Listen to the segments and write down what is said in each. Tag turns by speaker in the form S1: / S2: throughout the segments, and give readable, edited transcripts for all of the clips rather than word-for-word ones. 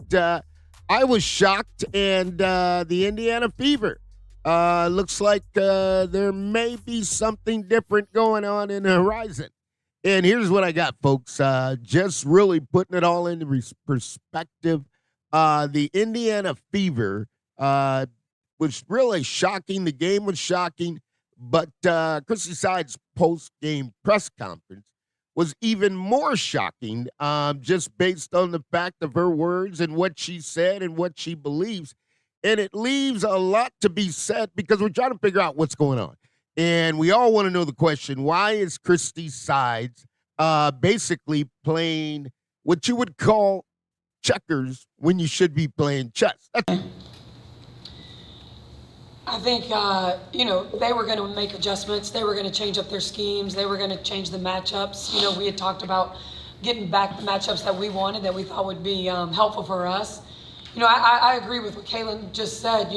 S1: But I was shocked, and the Indiana Fever looks like there may be something different going on in the horizon. And here's what I got, folks. Just really putting it all into perspective. The Indiana Fever was really shocking. The game was shocking. But Christie Sides' post-game press conference was even more shocking, just based on the fact of her words and what she said and what she believes. And it leaves a lot to be said because we're trying to figure out what's going on. And we all want to know the question, why is Christie Sides basically playing what you would call checkers when you should be playing chess?
S2: I think, they were going to make adjustments. They were going to change up their schemes. They were going to change the matchups. We had talked about getting back the matchups that we wanted, that we thought would be helpful for us. I agree with what Caitlin just said.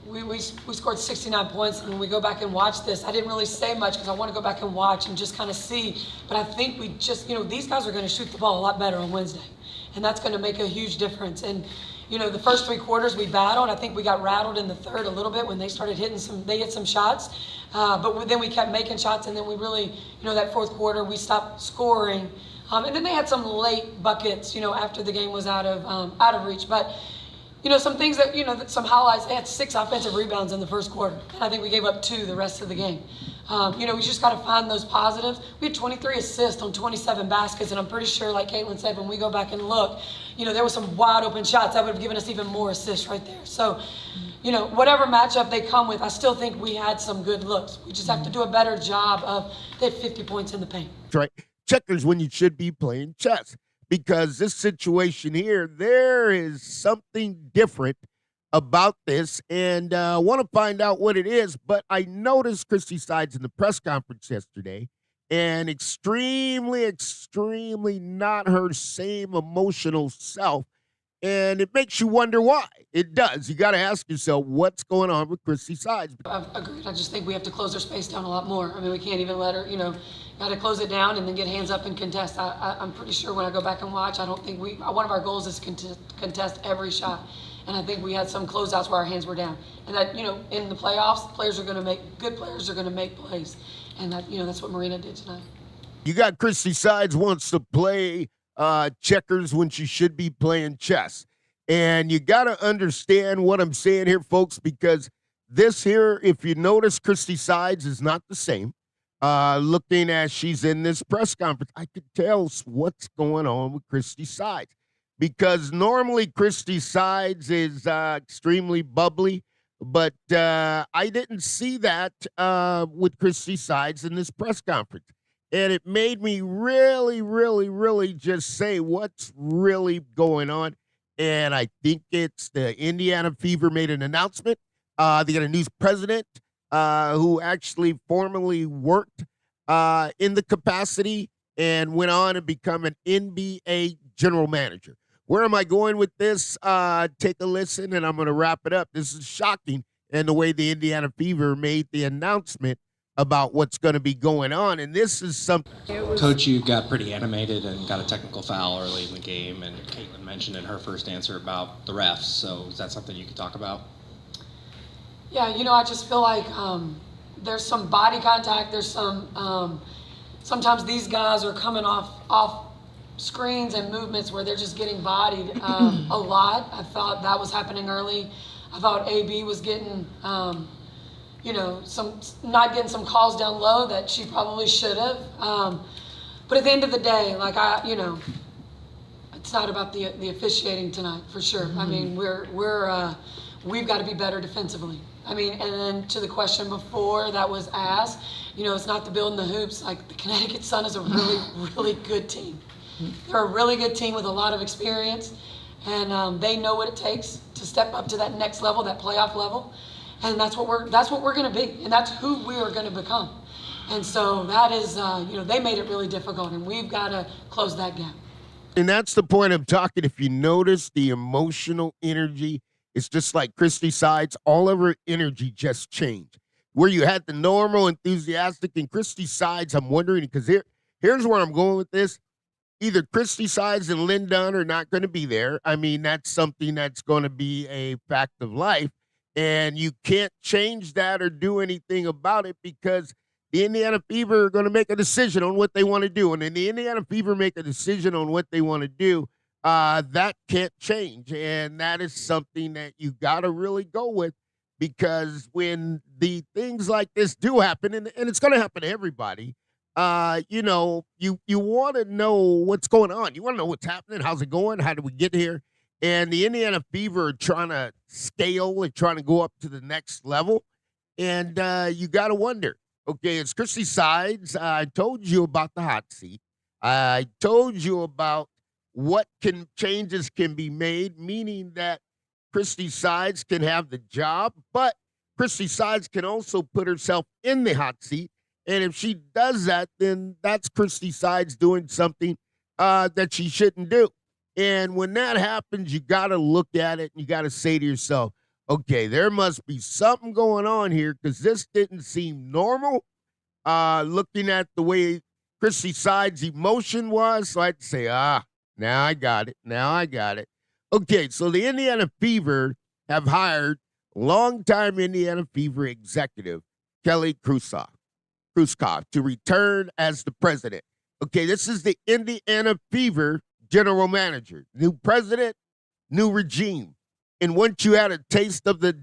S2: We scored 69 points, and when we go back and watch this, I didn't really say much because I want to go back and watch and just kind of see. But I think we just, these guys are going to shoot the ball a lot better on Wednesday, and that's going to make a huge difference. And the first 3 quarters we battled. I think we got rattled in the third a little bit when they started they hit some shots. But then we kept making shots, and then we really, that fourth quarter, we stopped scoring. And then they had some late buckets, after the game was out of reach. But, some things that, some highlights, they had 6 offensive rebounds in the first quarter. And I think we gave up 2 the rest of the game. We just got to find those positives. We had 23 assists on 27 baskets, and I'm pretty sure, like Caitlin said, when we go back and look, there were some wide open shots that would have given us even more assists right there. So, whatever matchup they come with, I still think we had some good looks. We just have to do a better job of they had 50 points in the paint.
S1: That's right. Checkers when you should be playing chess, because this situation here, there is something different about this, and I want to find out what it is. But I noticed Christie Sides in the press conference yesterday, and extremely not her same emotional self, and it makes you wonder why. It does. You got to ask yourself, what's going on with Christie Sides?
S2: I've agreed. I just think we have to close our space down a lot more. I mean, we can't even let her, got to close it down and then get hands up and contest. I'm pretty sure when I go back and watch, I don't think one of our goals is to contest every shot. And I think we had some closeouts where our hands were down. And that, in the playoffs, good players are going to make plays. And that, that's what Marina did tonight.
S1: You got Christie Sides wants to play checkers when she should be playing chess. And you got to understand what I'm saying here, folks, because this here, if you notice, Christie Sides is not the same. Looking as she's in this press conference, I could tell what's going on with Christie Sides. Because normally Christie Sides is extremely bubbly, but I didn't see that with Christie Sides in this press conference. And it made me really just say what's really going on. And I think it's the Indiana Fever made an announcement. They got a new president who actually formerly worked in the capacity and went on to become an NBA general manager. Where am I going with this? Take a listen, and I'm going to wrap it up. This is shocking, and the way the Indiana Fever made the announcement about what's going to be going on, and this is something.
S3: Coach, you got pretty animated and got a technical foul early in the game, and Caitlin mentioned in her first answer about the refs, so is that something you could talk about?
S2: Yeah, I just feel like there's some body contact. There's some, sometimes these guys are coming off screens and movements where they're just getting bodied a lot. I thought that was happening early. I thought AB was getting, not getting some calls down low that she probably should have. But at the end of the day, it's not about the officiating tonight for sure. I mean, we've got to be better defensively. I mean, and then to the question before that was asked, it's not the building the hoops. Like, the Connecticut Sun is a really good team. They're a really good team with a lot of experience, and they know what it takes to step up to that next level, that playoff level, and that's what we're going to be, and that's who we are going to become. And so that is, they made it really difficult, and we've got to close that gap.
S1: And that's the point I'm talking. If you notice the emotional energy, it's just like Christie Sides, all of her energy just changed. Where you had the normal, enthusiastic, and Christie Sides, I'm wondering, because here's where I'm going with this. either Christie Sides and Lynn Dunn are not going to be there. I mean, that's something that's going to be a fact of life. And you can't change that or do anything about it because the Indiana Fever are going to make a decision on what they want to do. And then the Indiana Fever make a decision on what they want to do. That can't change. And that is something that you got to really go with because when the things like this do happen, and it's going to happen to everybody, you want to know what's going on. You want to know what's happening. How's it going? How did we get here? And the Indiana Fever are trying to scale and trying to go up to the next level. And you got to wonder, okay, it's Christie Sides. I told you about the hot seat. I told you about what changes can be made, meaning that Christie Sides can have the job, but Christie Sides can also put herself in the hot seat. And if she does that, then that's Christie Sides doing something that she shouldn't do. And when that happens, you got to look at it and you got to say to yourself, okay, there must be something going on here because this didn't seem normal. Looking at the way Christie Sides' emotion was, so I'd say, now I got it. Now I got it. Okay, so the Indiana Fever have hired longtime Indiana Fever executive Kelly Krauskopf to return as the president. Okay, this is the Indiana Fever general manager. New president, new regime. And once you had a taste of the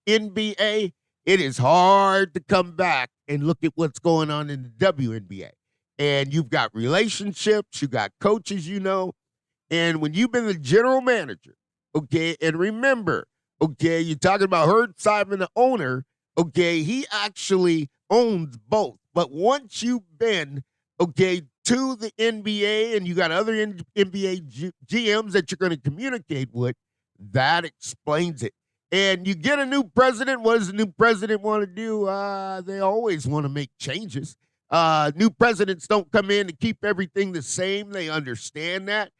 S1: NBA, it is hard to come back and look at what's going on in the WNBA. And you've got relationships, you got coaches, and when you've been the general manager, okay, and remember, okay, you're talking about Herb Simon, the owner, okay, he actually owns both. But once you've been, okay, to the NBA and you got other NBA GMs that you're going to communicate with, that explains it. And you get a new president. What does the new president want to do? They always want to make changes. New presidents don't come in to keep everything the same. They understand that.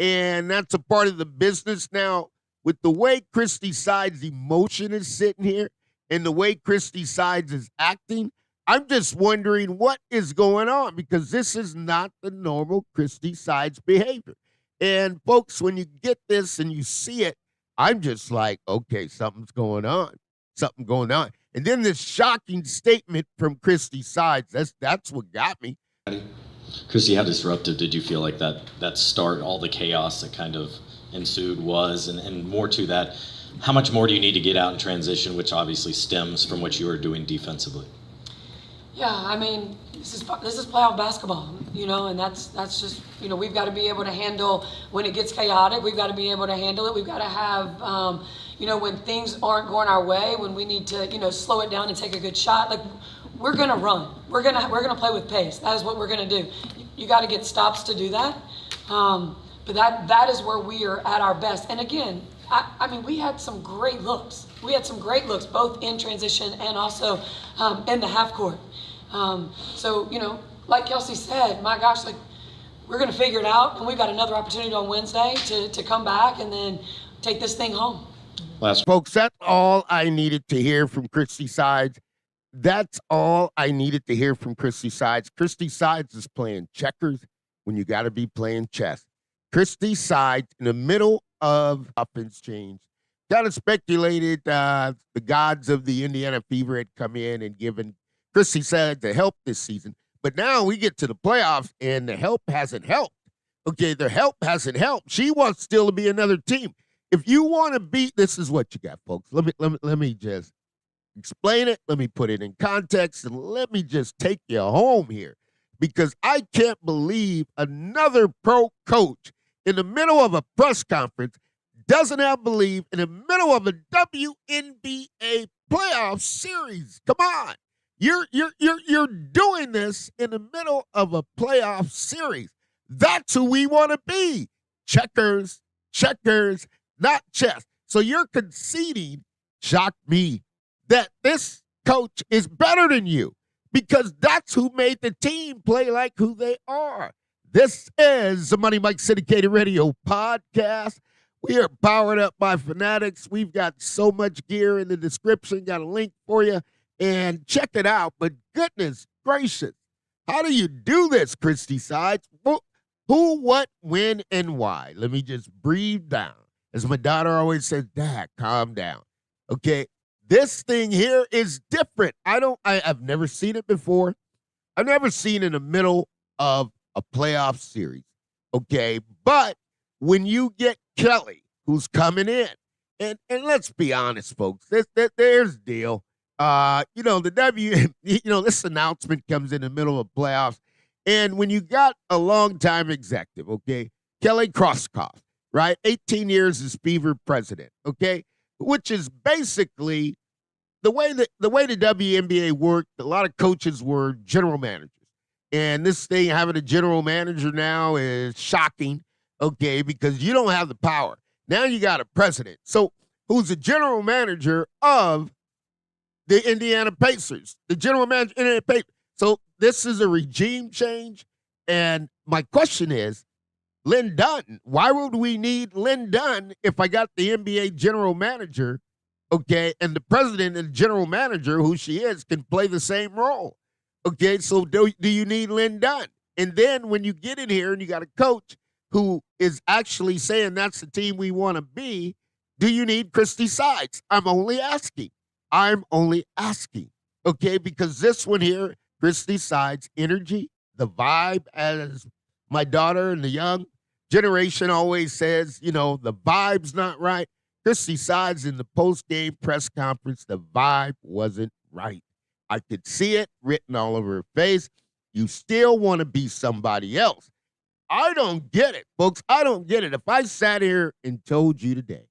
S1: And that's a part of the business. Now, with the way Christie Sides' emotion is sitting here and the way Christie Sides is acting, I'm just wondering what is going on because this is not the normal Christie Sides behavior. And folks, when you get this and you see it, I'm just like, okay, something's going on. Something going on. And then this shocking statement from Christie Sides, that's what got me.
S4: Christie, how disruptive did you feel like that start, all the chaos that kind of ensued was, and more to that, how much more do you need to get out in transition, which obviously stems from what you were doing defensively?
S2: Yeah, I mean, this is playoff basketball, and that's just, we've got to be able to handle when it gets chaotic. We've got to be able to handle it. We've got to have, when things aren't going our way, when we need to, slow it down and take a good shot. Like, we're gonna run. We're gonna play with pace. That is what we're gonna do. You got to get stops to do that. But that is where we are at our best. And again, I mean, we had some great looks. We had some great looks, both in transition and also in the half court. So, like Kelsey said, my gosh, like, we're going to figure it out. And we've got another opportunity on Wednesday to come back and then take this thing home.
S1: Folks, that's all I needed to hear from Christie Sides. That's all I needed to hear from Christie Sides. Christie Sides is playing checkers when you got to be playing chess. Christie Sides in the middle of offense change. Kind of speculated the gods of the Indiana Fever had come in and given Christie Sides the help this season. But now we get to the playoffs and the help hasn't helped. Okay, the help hasn't helped. She wants still to be another team. If you want to beat, this is what you got, folks. Let me just explain it. Let me put it in context, and let me just take you home here, because I can't believe another pro coach in the middle of a press conference doesn't have belief in the middle of a WNBA playoff series. Come on. You're doing this in the middle of a playoff series. That's who we want to be. Checkers, not chess. So you're conceding, shocked me, that this coach is better than you, because that's who made the team play like who they are. This is the Money Mike Syndicated Radio podcast. We are powered up by Fanatics. We've got so much gear in the description. Got a link for you, and check it out. But goodness gracious, how do you do this, Christie Sides? Who, what, when, and why. Let me just breathe down. As my daughter always says, Dad, calm down. Okay, this thing here is different. I've never seen it before. I've never seen in the middle of a playoff series. Okay, but when you get Kelly, who's coming in, and let's be honest, folks, there's the deal. This announcement comes in the middle of playoffs. And when you got a longtime executive, okay, Kelly Krauskopf, right? 18 years as Fever president, okay, which is basically the way the WNBA worked. A lot of coaches were general managers. And this thing, having a general manager now is shocking, okay, because you don't have the power. Now you got a president. So who's the general manager of the Indiana Pacers, the general manager of Indiana Pacers. So this is a regime change. And my question is, Lynn Dunn, why would we need Lynn Dunn if I got the NBA general manager, okay, and the president and general manager, who she is, can play the same role? Okay, so do you need Lynn Dunn? And then when you get in here and you got a coach who is actually saying that's the team we want to be, do you need Christie Sides? I'm only asking, okay, because this one here, Christie Sides, energy, the vibe, as my daughter and the young generation always says, the vibe's not right. Christie Sides in the post-game press conference, the vibe wasn't right. I could see it written all over her face. You still want to be somebody else. I don't get it, folks. I don't get it. If I sat here and told you today,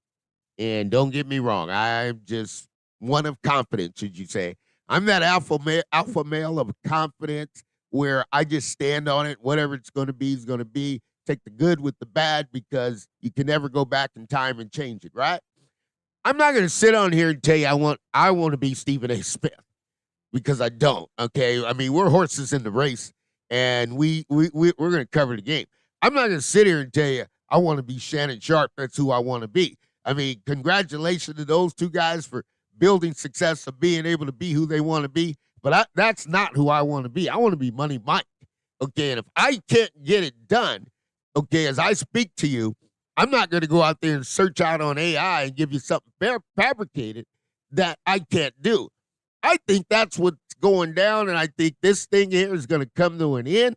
S1: and don't get me wrong, I'm just one of confidence, should you say. I'm that alpha male of confidence where I just stand on it. Whatever it's going to be is going to be. Take the good with the bad because you can never go back in time and change it, right? I'm not going to sit on here and tell you I want to be Stephen A. Smith because I don't, okay? I mean, we're horses in the race, and we're going to cover the game. I'm not going to sit here and tell you I want to be Shannon Sharp. That's who I want to be. I mean, congratulations to those two guys for building success of being able to be who they want to be. But that's not who I want to be. I want to be Money Mike. Okay, and if I can't get it done, okay, as I speak to you, I'm not going to go out there and search out on AI and give you something fabricated that I can't do. I think that's what's going down, and I think this thing here is going to come to an end.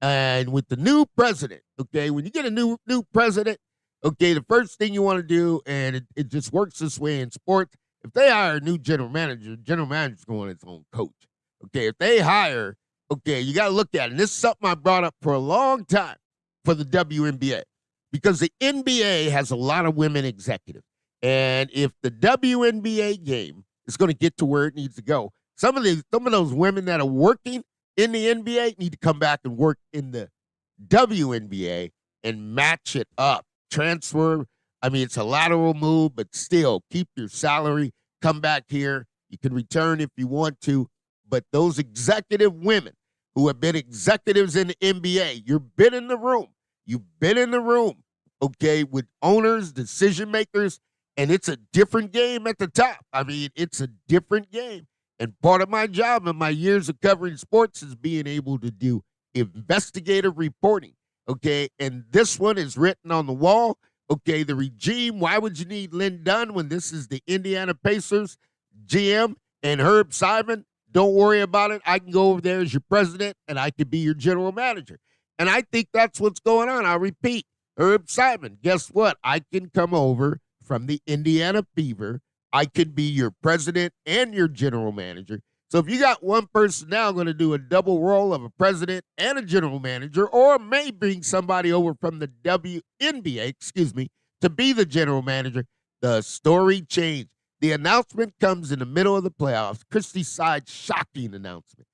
S1: And with the new president, okay, when you get a new president, okay, the first thing you want to do, and it just works this way in sports, if they hire a new general manager's going its own coach. Okay, if they hire, okay, you got to look at it. And this is something I brought up for a long time for the WNBA because the NBA has a lot of women executives. And if the WNBA game is going to get to where it needs to go, some of those women that are working in the NBA need to come back and work in the WNBA and match it up. Transfer. I mean, it's a lateral move, but still keep your salary. Come back here. You can return if you want to. But those executive women who have been executives in the NBA, you've been in the room. You've been in the room, okay, with owners, decision makers, and it's a different game at the top. I mean, it's a different game. And part of my job in my years of covering sports is being able to do investigative reporting, okay? And this one is written on the wall. Okay, the regime, why would you need Lynn Dunn when this is the Indiana Pacers GM and Herb Simon? Don't worry about it. I can go over there as your president, and I could be your general manager. And I think that's what's going on. I'll repeat, Herb Simon, guess what? I can come over from the Indiana Fever. I could be your president and your general manager. So if you got one person now going to do a double role of a president and a general manager, or may bring somebody over from the WNBA, to be the general manager, the story changed. The announcement comes in the middle of the playoffs. Christie Sides, shocking announcement.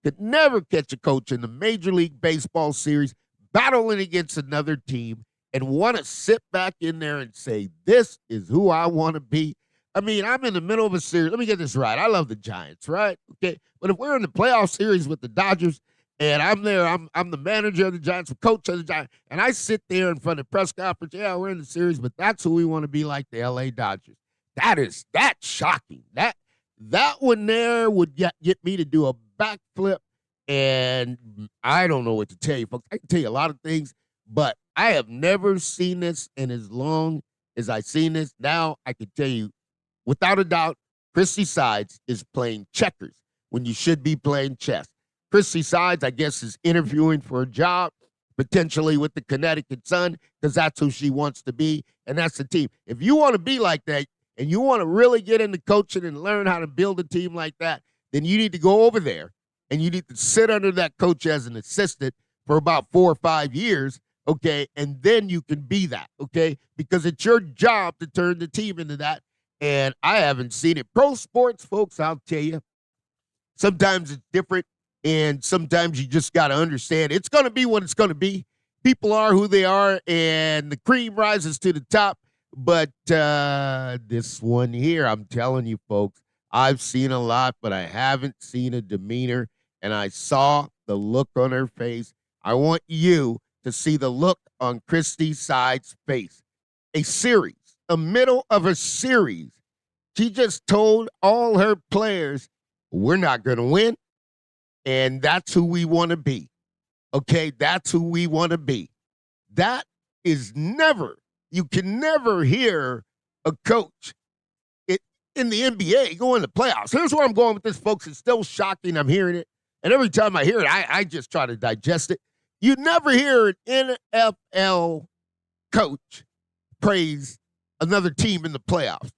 S1: Could never catch a coach in the Major League Baseball series battling against another team and want to sit back in there and say, this is who I want to be. I mean, I'm in the middle of a series. Let me get this right. I love the Giants, right? Okay. But if we're in the playoff series with the Dodgers and I'm there, I'm the manager of the Giants, the coach of the Giants, and I sit there in front of the press conference, yeah, we're in the series, but that's who we want to be, like the LA Dodgers. That's shocking. That one there would get me to do a backflip And I don't know what to tell you, folks. I can tell you a lot of things, but I have never seen this. And as long as I've seen this, now I can tell you without a doubt, Christie Sides is playing checkers when you should be playing chess. Christie Sides, I guess, is interviewing for a job, potentially with the Connecticut Sun, because that's who she wants to be, and that's the team. If you want to be like that, and you want to really get into coaching and learn how to build a team like that, then you need to go over there, and you need to sit under that coach as an assistant for about 4 or 5 years, okay, and then you can be that, okay, because it's your job to turn the team into that, and I haven't seen it. Pro sports, folks, I'll tell you, sometimes it's different, and sometimes you just got to understand it's going to be what it's going to be. People are who they are, and the cream rises to the top. But this one here, I'm telling you, folks, I've seen a lot, but I haven't seen a demeanor, and I saw the look on her face. I want you to see the look on Christie Sides' face. A series, a middle of a series. She just told all her players, we're not going to win, and that's who we want to be. Okay, that's who we want to be. That is never, you can never hear a coach in the NBA go in the playoffs. Here's where I'm going with this, folks. It's still shocking. I'm hearing it. And every time I hear it, I just try to digest it. You never hear an NFL coach praise another team in the playoffs.